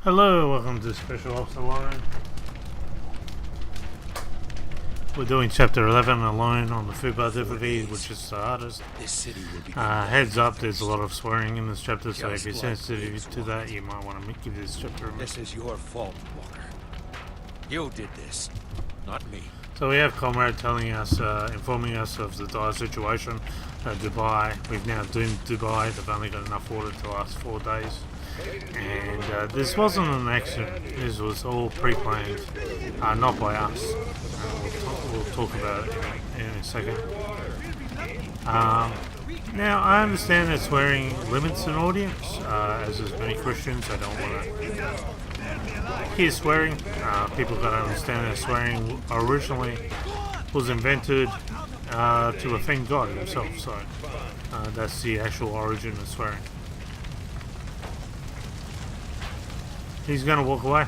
Hello, welcome to Special Ops Alone. We're doing Chapter 11 alone on the Fubar difficulty, which is the hardest. This city will be Heads up, there's a lot of swearing in this chapter, so if you're sensitive to that, you might want to give this chapter a miss. This is your fault, Walker. You did this, not me. So we have Comrade telling us, informing us of the dire situation at Dubai. We've now doomed Dubai. They've only got enough water to last 4 days. And this wasn't an accident. This was all pre-planned, not by us. We'll talk about it in a second. Now, I understand that swearing limits an audience, as there's many Christians. I don't want to hear swearing. People got to understand that swearing originally was invented to offend God himself. So that's the actual origin of swearing. He's going to walk away.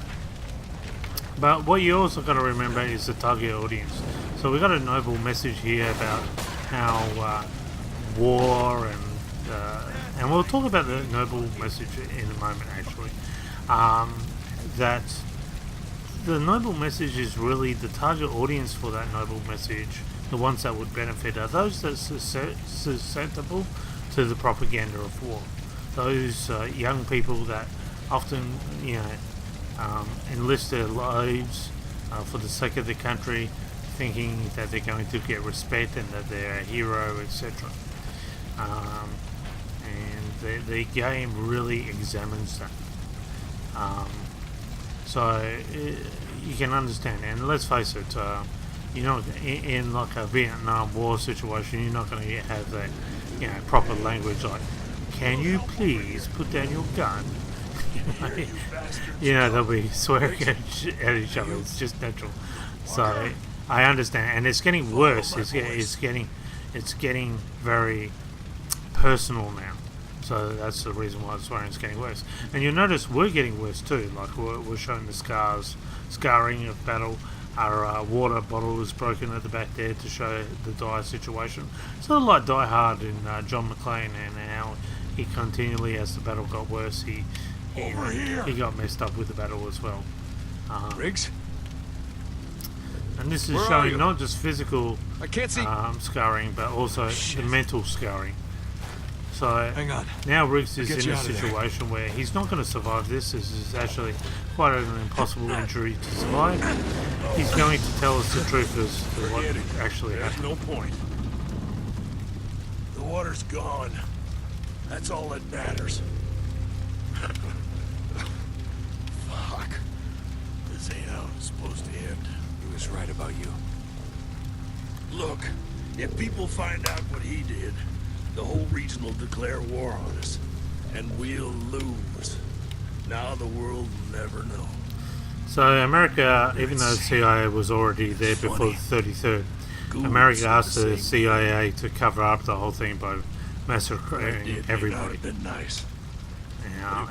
But what you also got to remember is the target audience. So we got a noble message here about how war and we'll talk about the noble message in a moment actually. That the noble message is really the target audience for that noble message. The ones that would benefit are those that are susceptible to the propaganda of war. Those young people that often, enlist their lives for the sake of the country, thinking that they're going to get respect and that they're a hero, etc. And the game really examines that. So you can understand, and let's face it, in like a Vietnam War situation, you're not going to have that, proper language like, "Can you please put down your gun?" They'll be swearing at each other. It's just natural. So I understand, and it's getting worse. It's getting very personal now. So that's the reason why the swearing is getting worse. And you'll notice we're getting worse too. Like we're showing the scarring of battle. Our water bottle is broken at the back there to show the dire situation. Sort of like Die Hard in John McClane, and how he continually, as the battle got worse, he got messed up with the battle as well. Riggs? And this is showing not just physical I can't see. scarring, but also the mental scarring. So Hang on. now Riggs is in a situation where he's not going to survive this. This is actually quite an impossible injury to survive. He's going to tell us the truth as to what actually happened. There's no point. The water's gone. That's all that matters. Fuck. This ain't how it's supposed to end. He was right about you. Look, if people find out what he did, the whole region will declare war on us. And we'll lose. Now the world will never know. So America, even though the CIA was already there before the 33rd, America asked the CIA to cover up the whole thing by massacring everybody. Been nice.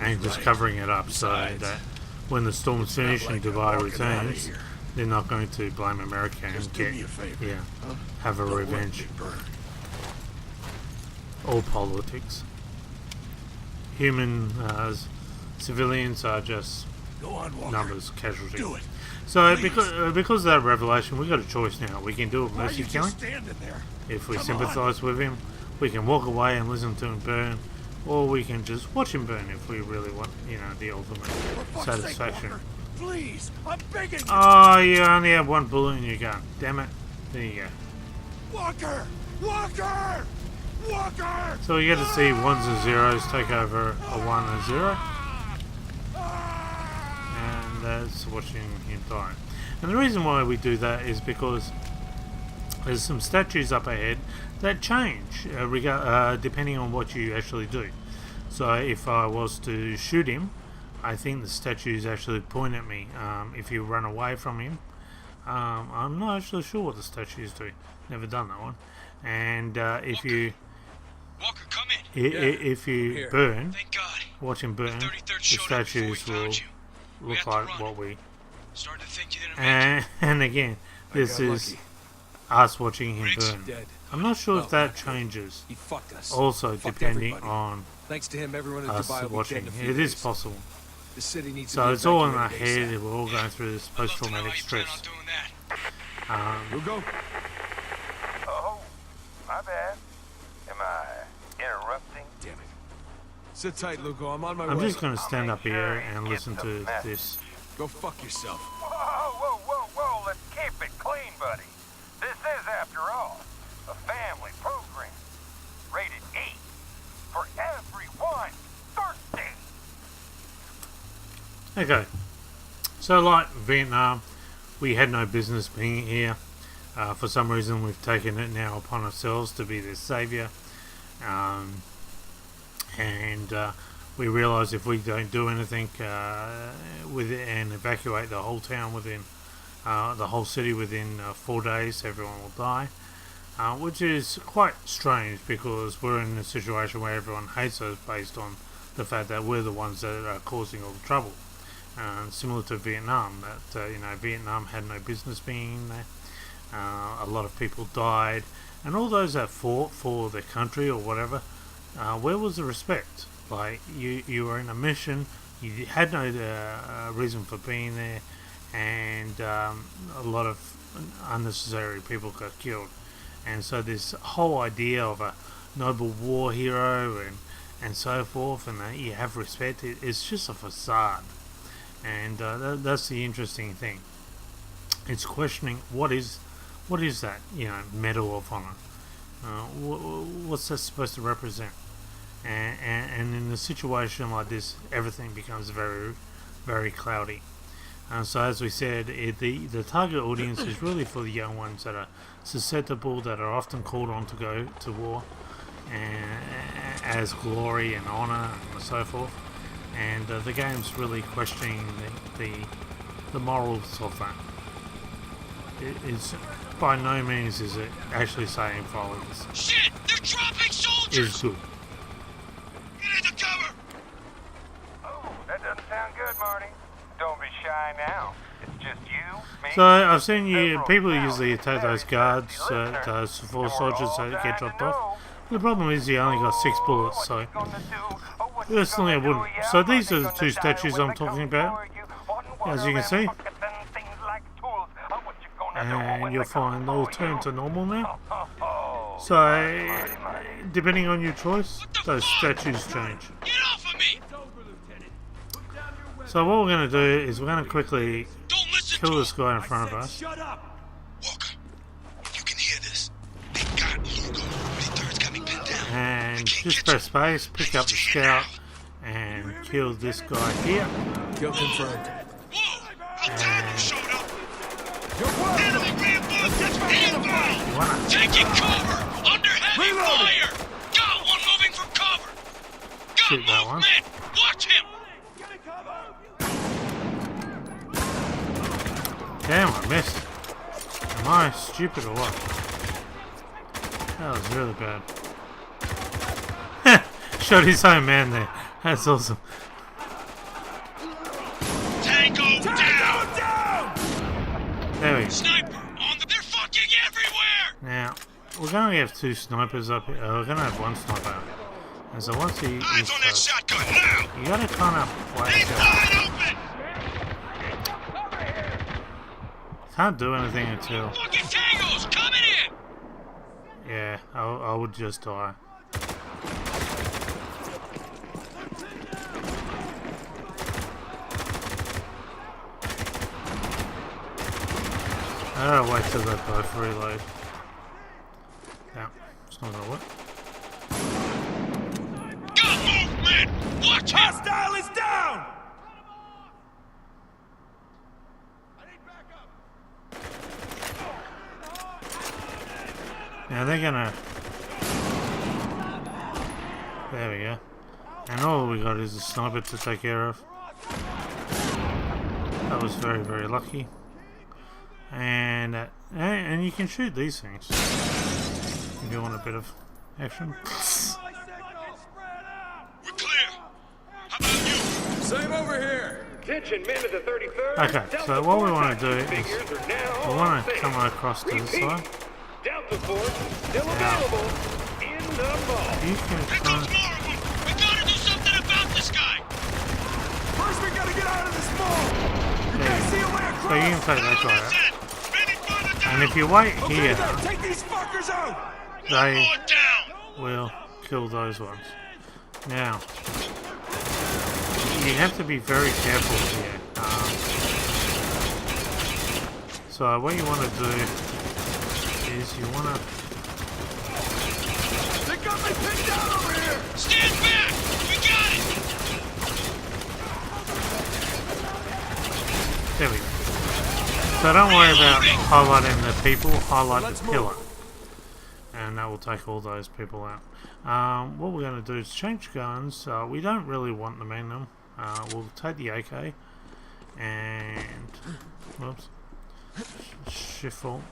And just covering it up so that when the storm's finished and Dubai returns, they're not going to blame America and have a revenge. All politics. Human civilians are just numbers, casualties. So because of that revelation, we've got a choice now. We can do a mercy killing. If we sympathise with him, we can walk away and listen to him burn, or we can just watch him burn if we really want, the ultimate satisfaction. Please, I'm begging you. Oh, you only have one bullet in your gun. Damn it. There you go. Walker! Walker! Walker! So you get to see ones and zeros take over a 1 and 0. And that's watching him die. And the reason why we do that is because there's some statues up ahead that change depending on what you actually do. So if I was to shoot him, I think the statues actually point at me. If you run away from him, I'm not actually sure what the statues do. Never done that one. And if you come in. if you burn, Thank God. watch him burn, the statues will look like what we. Started to think you didn't make it. And again, this is us watching him burn. Dead. I'm not sure if that changes. He fucked us. Also, Fucked depending everybody. on Thanks to him, everyone in us Dubai will be watching. dead in a few It is days. possible. The city needs So to be it's all in our evacuated head. ASAP. We're all going through this I'd love to know how post-traumatic you plan stress. on doing that. We'll go. Oh, my bad. Am I interrupting? Damn it. Sit tight, Lugo. I'm on my I'm way. just going to stand up here and listen to this. Go fuck yourself. Whoa, let's keep it clean, buddy. This is, after all, a family program. Rated E for everyone thirsty. Okay. So like Vietnam, we had no business being here. For some reason we've taken it now upon ourselves to be the saviour. And we realise if we don't do anything with it and evacuate the whole town within, the whole city within 4 days, everyone will die. Which is quite strange because we're in a situation where everyone hates us based on the fact that we're the ones that are causing all the trouble. Similar to Vietnam, that Vietnam had no business being there. A lot of people died, and all those that fought for their country or whatever, where was the respect? Like you were in a mission, you had no reason for being there, and a lot of unnecessary people got killed. And so this whole idea of a noble war hero and so forth, and that you have respect, it's just a facade. And that's the interesting thing. It's questioning what is that, Medal of Honor. What's that supposed to represent? And in a situation like this, everything becomes very, very cloudy. So as we said, the target audience is really for the young ones that are susceptible, that are often called on to go to war, as glory and honour and so forth. And the game's really questioning the morals of that. It's by no means is it actually saying follow this. Shit! They're dropping soldiers! Is good. Get into cover! Oh, that doesn't sound good, Marty. Don't be shy now. It's just you, me. So I've seen people usually attack those guards, those 4 soldiers that get dropped off. The problem is you only got 6 bullets, so personally I wouldn't. So these are the 2 statues I'm talking about, as you can see. And you'll find they'll turn to normal now. So, depending on your choice, those statues change. Get off of me! So what we're going to do is we're going to quickly Don't listen kill to this him! guy in front of us. Shut up! Walker, you can hear this. They got Lugo. Many-thirds got me pinned down. And just press space, pick up the scout, and kill this guy here. Kill confirmed. Whoa! About time you showed up! You're welcome. Enemy reinforcements inbound! You wanna- Taking cover! Under heavy Reloading. fire! Got one moving from cover! Got Shoot that one. movement! Watch him! Damn, I missed. Am I stupid or what? That was really bad. Shot his own man there. That's awesome. Tango down! There we go. Sniper on the... They're fucking everywhere! Now, we're going to have 2 snipers up here. We're going to have 1 sniper. And so once he Eyes on that shotgun now! you got to kind of play He's it. wide open! Can't do anything until... Fucking tangos coming in! Yeah, I would just die. I gotta wait till they both reload. Yeah, it's not gonna work. Got movement! Watch him! Hostile is down! Now they're gonna... There we go. And all we got is a sniper to take care of. That was very, very lucky. And you can shoot these things if you want a bit of action. We're clear! How about you? Same over here. Attention, men of the 33rd. Okay, so what we want to do is we want to come across to this side. Delta Force still available in the mall. You can Here try. comes more of them! We gotta do something about this guy! First we gotta you can take that guy out. And if you wait here, Take these fuckers out! they will kill those ones. Now, you have to be very careful here. So what you want to do is you want to... They got me pinned down over here! Stand back! We got it! There we go. So don't worry about highlighting the people, highlight the pillar. And that will take all those people out. What we're going to do is change guns. We don't really want the Magnum. We'll take the AK and whoops, shift alt.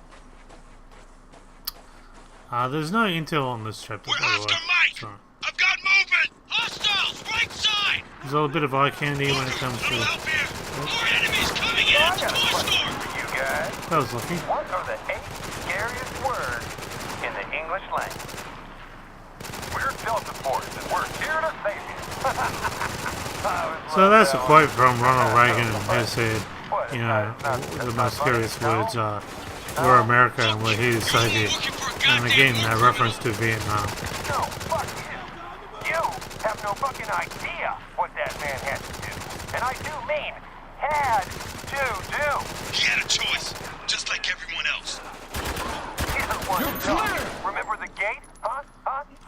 There's no intel on this chapter, by the way. So I've got movement! Hostiles! Right side! there's a little bit of eye candy when it comes to. More enemies coming in at the toy store! You guys, That was lucky. what are the 8 scariest words in the English language? We're Delta Force, and we're here to save you. So that's a quote from Ronald Reagan, who said, you know, the most scariest words are, "We're America and we're here to save you." And again, a reference to Vietnam. No, fuck you. You have no fucking idea what that man had to do. And I do mean had to do. He had a choice, just like everyone else. He's the one who knows. Remember the gate? Huh?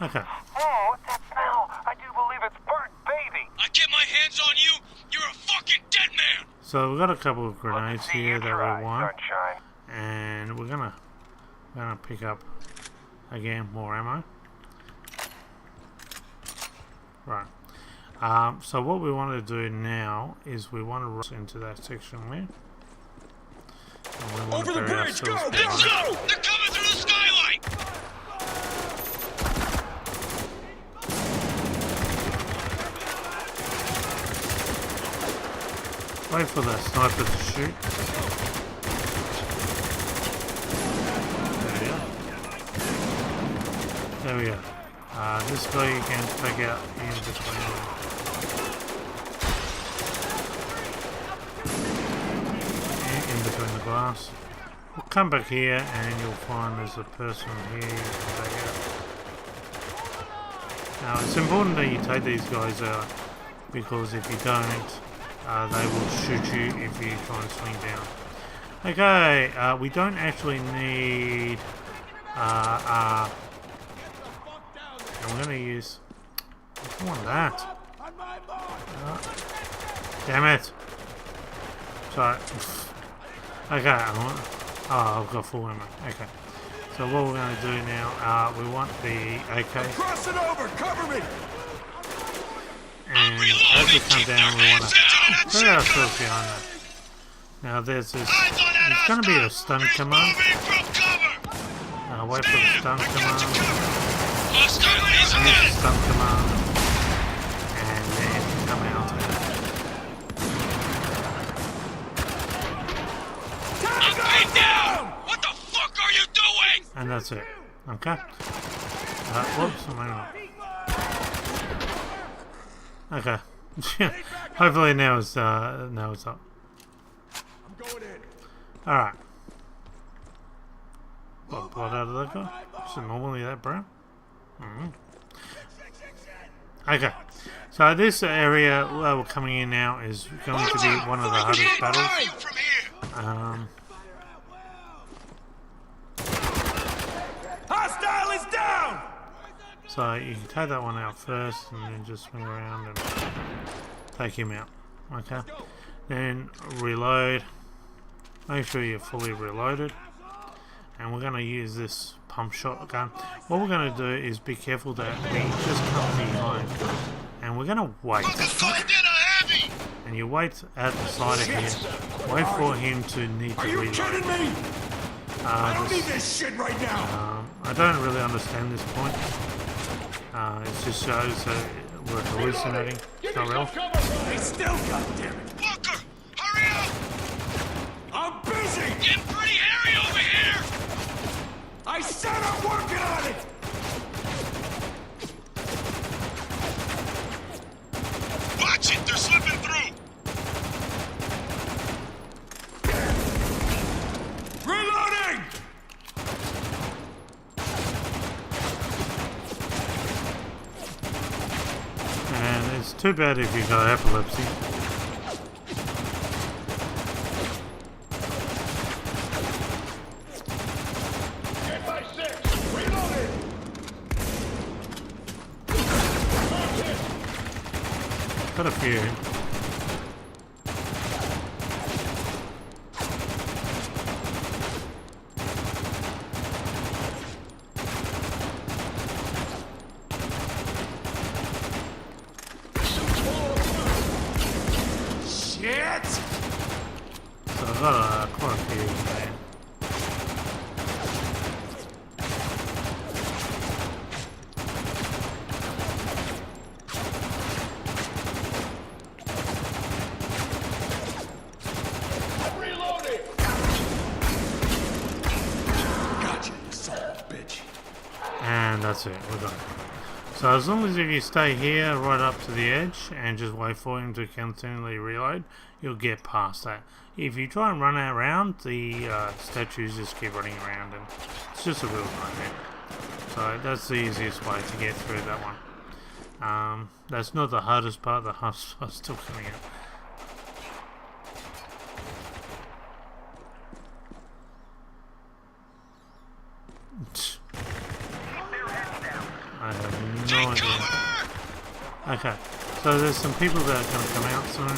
Okay. What's that smell? I do believe it's burnt baby. I get my hands on you, you're a fucking dead man! So we've got a couple of grenades See here you that try, we want, sunshine. and we're gonna pick up again more ammo. Right. So what we want to do now is we want to rush into that section there. And we want Over to the bury bridge, go! ourselves Let's behind it. go! They're coming through the skylight! Wait for the sniper to shoot. There we go. This guy you can take out in between the glass. We'll come back here and you'll find there's a person here you can take out. Now it's important that you take these guys out, because if you don't, they will shoot you if you try and swing down. Okay, we don't actually need and we're going to use... I don't want that. Damn it. Sorry. Okay, I've got full ammo. Okay. So what we're going to do now, we want the AK. Cross it over! Cover me! And as we come down, we want to put ourselves behind that. Now there's this... There's going to be a stun command. Wait for the stun command. Use the stun command. And then come out and... Get down! What the fuck are you doing? And that's it. Okay? Whoops, I'm out. Okay. Hopefully now it's up. I'm going in. Alright. Got blood out of that guy? Is it normally that brown? Okay. So this area where we're coming in now is going to be one of the hardest battles. Hostile is down! So you can take that one out first and then just swing around and take him out. Okay. Then reload. Make sure you're fully reloaded. And we're going to use this pump shotgun. What we're going to do is be careful that we just come behind. And we're going to wait. And you wait at the side of him. Wait for him to need to reload. Are you kidding me? I don't need this shit right now. I don't really understand this point. It just shows that we're hallucinating. It's not real. They still, goddammit. Walker, hurry up! I'm busy! Getting pretty hairy over here! I said I'm working on it! Watch it, they're slipping through! It's too bad if you got epilepsy. 10x6, reloaded! Got a few. Shit! So I've got quite a few there. I'm reloading! Gotcha, you son of a bitch. And that's it, we're done. So as long as if you stay here right up to the edge and just wait for him to continually reload, you'll get past that. If you try and run around, the statues just keep running around and it's just a real nightmare. So that's the easiest way to get through that one. That's not the hardest part, the hardest part's still coming up. I have no idea. Okay, so there's some people that are going to come out soon.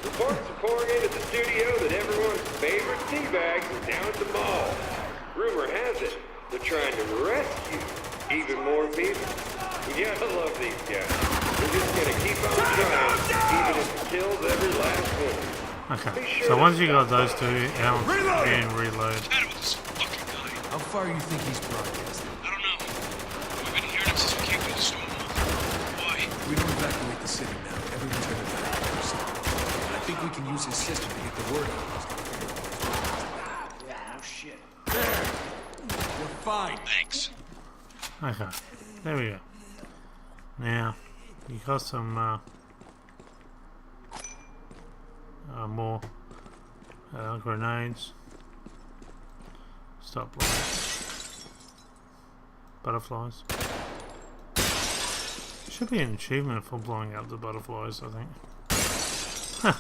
Reports are pouring into the studio that everyone's favorite teabag is down at the mall. Rumor has it, they're trying to rescue even more people. You gotta love these guys. They're just gonna keep on trying, even if it kills every last one. Okay, so once you got those two out and reload. How far you think he's broadcasting? I don't know. We've been hearing him since we came through the storm. Why? We don't evacuate the city now. Everyone's gonna die first. And I think we can use his system to get the word out. Yeah, no shit. We're fine. Thanks. Okay, there we go. Now, you got some more grenades. Stop lights. Butterflies. Should be an achievement for blowing up the butterflies, I think.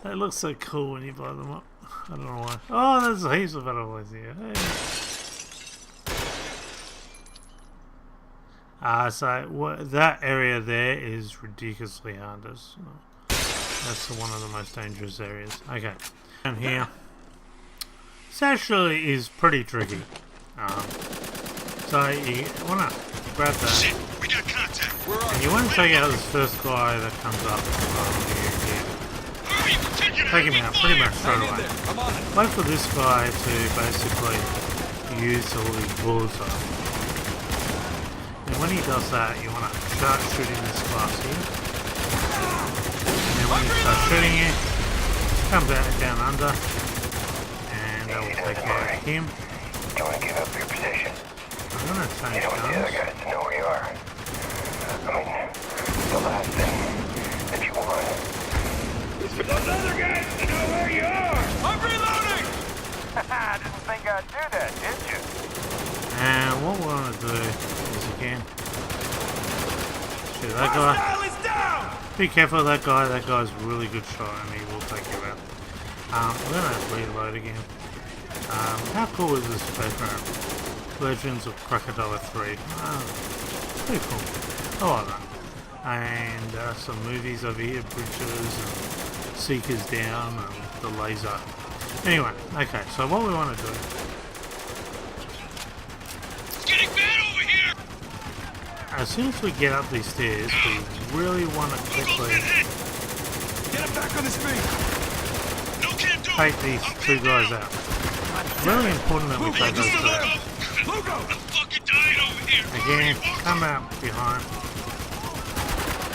They look so cool when you blow them up. I don't know why. Oh, there's heaps of butterflies here. Hey. So that area there is ridiculously hard. That's one of the most dangerous areas. Okay, down here. This actually is pretty tricky. So you want to grab that. Shit, we got contact. And you want to take out this first guy that comes up. Hurry, we're taking Take him out pretty much straight away. Come on. Wait for this guy to basically use all these bullets on. And when he does that, you want to start shooting this class here. And then when you start shooting it, come down under. And that will take care of him. Don't want to give up your position. I'm going to change You don't want the other guns. guys to know where you are. I mean, the last thing that you want is for those other guys to know where you are. I'm reloading! Didn't think I'd do that, did you? And what we want to do is again shoot that guy. Hostile is down! Be careful of that guy. That guy's a really good shot and he will take you out. We're going to reload again. How cool is this background? Legends of Crocodile 3. Pretty cool. I like that. And some movies over here, Bridges and Seekers Down and The Laser. Anyway, okay, so what we want to do. It's getting bad over here. As soon as we get up these stairs, we really want to quickly Get him back on his feet! No can do. take these two guys out. Really important that we take those two out. Lugo! I'm fucking dying over here. Again, come out behind.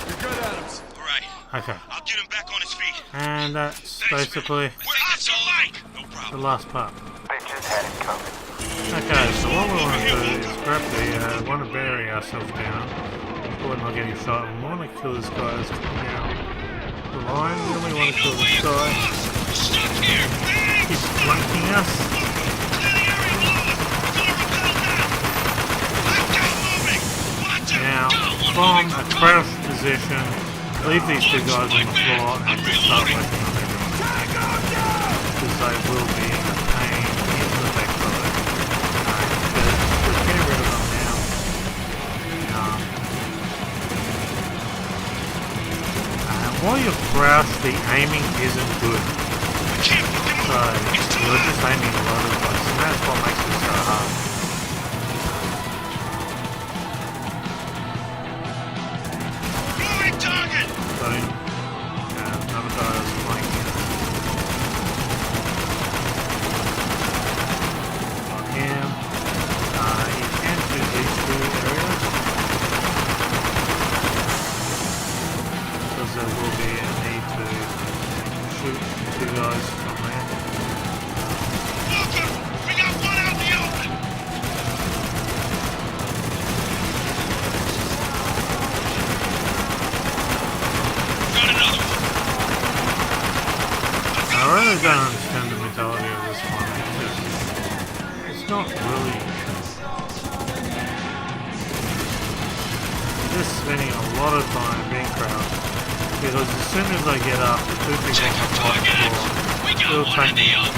You're good, Adams. All right, Okay, I'll get him back on his feet. and that's basically We're Oscar Mike. No the problem. last part. Bitches had it coming. Okay, so what we want to do is grab the, we want to bury ourselves down, we're not getting shot, and we want to kill this guy that's coming down the line. We really want to kill this guy. We're stuck here. He's flanking us. Clear the area below us. Don't repel now. Let's get moving. Watch it. Now, Go. from a crouched position, leave these two guys on the floor and just start working on everyone. Because they will be a pain in the backside. Just get rid of them now. While you're crouched, the aiming isn't good. So you're just aiming a lot of places, and that's what makes it so hard. Moving target! So, another guy is flanking. On him. You can do these two areas. Because there will be a need to shoot two guys from there. Walker! We got one out in the open! Got another one! I really don't understand the mentality of this one. It's not really. Just spending a lot of time being crouched. Because as soon as I get up, the two people on the top floor will take me. I'm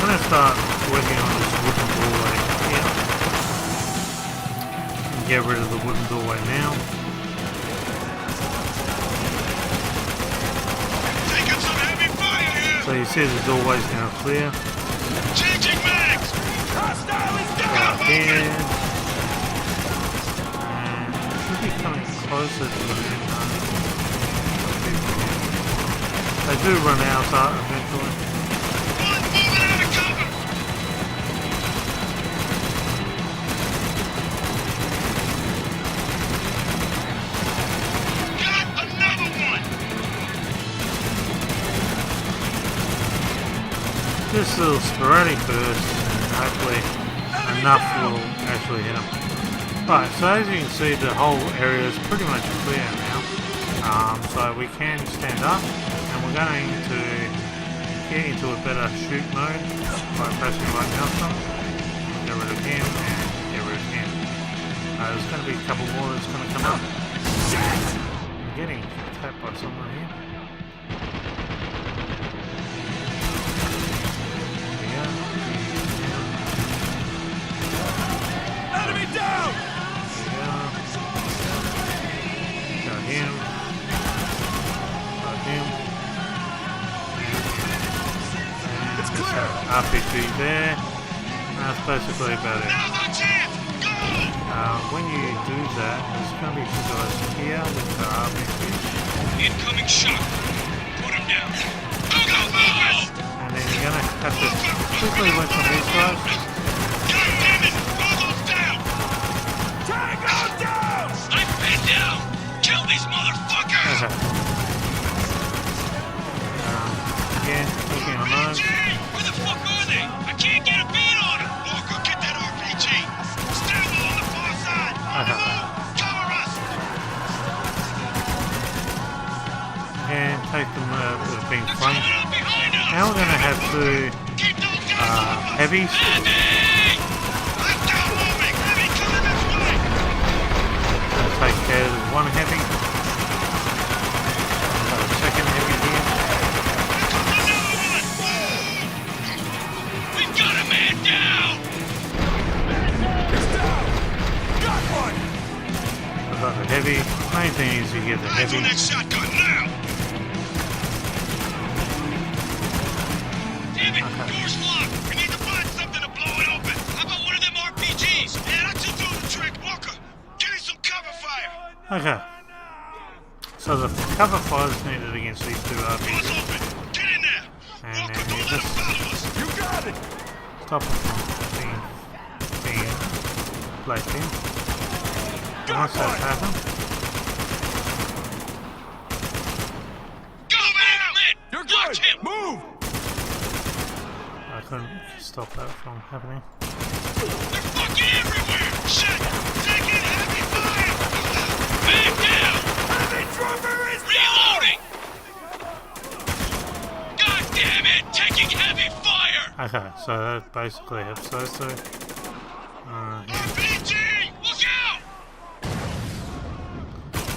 going to start working on this wooden doorway here. And get rid of the wooden doorway now. Taking some heavy fire here! So you see the doorway's now clear. Changing mags! Hostile is down! Again. And it should be coming closer to the end. They do run out eventually. One moving out of cover! Got another one! Just little sporadic bursts, and hopefully enough will actually hit them. Right, so as you can see, the whole area is pretty much clear now. So we can stand up, and we're going to get into a better shoot mode by pressing right mouse button. Get rid of him and get rid of him. There's going to be a couple more that's going to come up. I'm getting tapped by someone here. Enemy down! Got him. Got him. It's clear! RPG there. That's basically about it. Now's our chance! Go! When you do that, there's going to be two guys here with the RPGs. Incoming shot! Put him down! Go, go, movers! And then you're going to have to quickly win from these guys. God damn it! Roll those down! Tango down! Snipe man down! Kill these motherfuckers! Okay. Again, looking on those. Where the fuck are they? I can't get a beat on them! Walker, get that RPG! Stairwell on the far side! Okay. Move! Cover us! And take them that have been They're flanked. coming up behind us! Now we're going to have to Keep those guys off us! heavies. Heavy! I'm down moving! Heavy coming this way! Take care of one heavy. Got a second heavy here. Here comes another one! We've got a man down! He's down! Got one! I've got the heavy. Main thing is you get the Eyes heavy. on that shotgun now! Damn it! Door's locked! We need to find something to blow it open! How about one of them RPGs? Yeah, that should do the trick! Walker, give me some cover fire! Okay. So the cover fire is needed against these two Door's RPGs. open! Get in there! And Walker, then don't you let them just follow us! You got it! stop them from being placed in. And once that's happened, Go, man! You're Watch good! him! Move! I couldn't stop that from happening. They're fucking everywhere! Shit! Taking heavy fire! Man down! Heavy trooper is Reloading! God damn it! Taking heavy fire! Okay, so that basically helps those two. Yeah, RPG! Look out!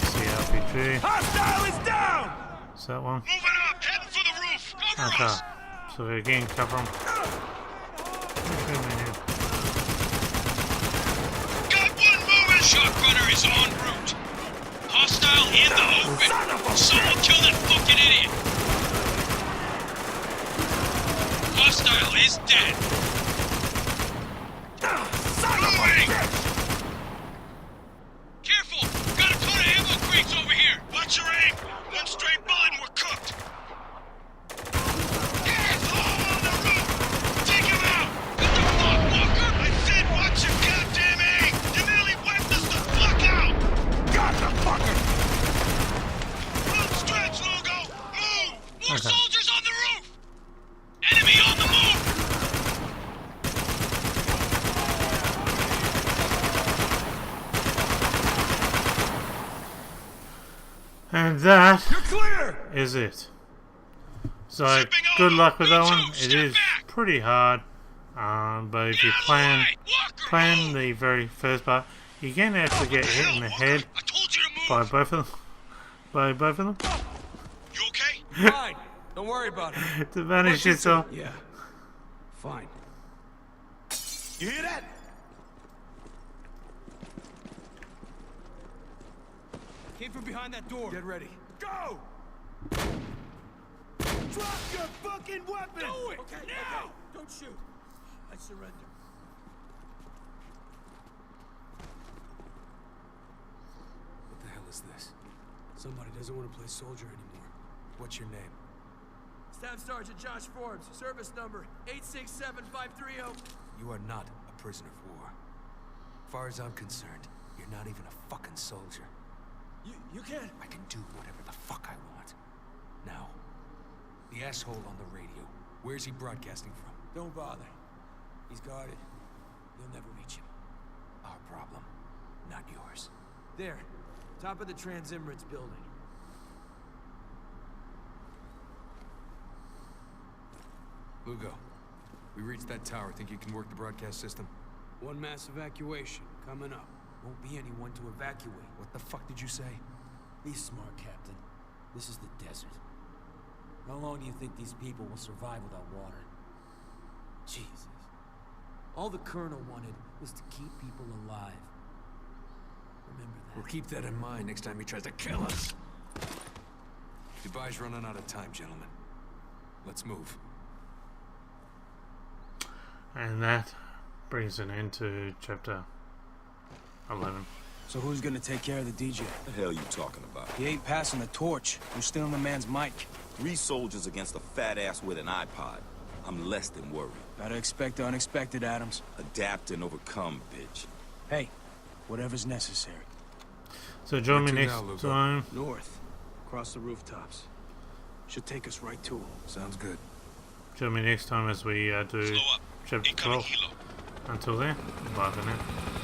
see RPG. hostile is down! that one. Moving up, heading for the roof. Cover Okay. us. So again, cover them. Got one moving. Shock runner is en route. Hostile in the open. Someone kill that fucking idiot. Hostile is dead. Moving. Careful. Got a ton of ammo crates over here. Watch your aim. One straight bullet and we're cooked. Asshole on the roof. Take him out. What the fuck, Walker? I said watch your goddamn aim. You nearly wiped us the fuck out. Got the fucker! Front stretch, Lugo! Move! More Okay. soldiers on the roof! Enemy on the move! And that You're clear! is it. So Zipping good over. luck with that Me one. too. It Step is back. pretty hard, but if you Get out of the plan way. Walker, plan move. the very first part, you're going to actually get hit in the Walker, head I told you to move. by both of them. By both of them You okay? Fine. Don't worry about it. to vanish yourself. Yeah. Fine. You hear that? Came from behind that door. Get ready. Go! Drop your fucking weapon! Do it! Okay, now! Okay. Don't shoot. I surrender. What the hell is this? Somebody doesn't want to play soldier anymore. What's your name? Staff Sergeant Josh Forbes, service number 867530. You are not a prisoner of war. As far as I'm concerned, you're not even a fucking soldier. You can't. I can do whatever the fuck I want. Now, the asshole on the radio, where's he broadcasting from? Don't bother. He's guarded. You'll never reach him. Our problem, not yours. There. Top of the Transimmerance building. Lugo, we reached that tower. Think you can work the broadcast system? One mass evacuation coming up. Won't be anyone to evacuate. What the fuck did you say? Be smart, Captain. This is the desert. How long do you think these people will survive without water? Jesus. All the Colonel wanted was to keep people alive. Remember that. We'll keep that in mind next time he tries to kill us. Dubai's running out of time, gentlemen. Let's move. And that brings an end to chapter 11. So who's gonna take care of the DJ? The hell you talking about? He ain't passing the torch. You're stealing the man's mic. 3 soldiers against a fat ass with an iPod. I'm less than worried. Gotta expect the unexpected, Adams. Adapt and overcome, bitch. Hey, whatever's necessary. So join me Where to next now, Lugo? time. North, across the rooftops. Should take us right to him. Sounds good. Join me next time as we do Slow up. chapter Incoming 12. helo. Until then, bye for now.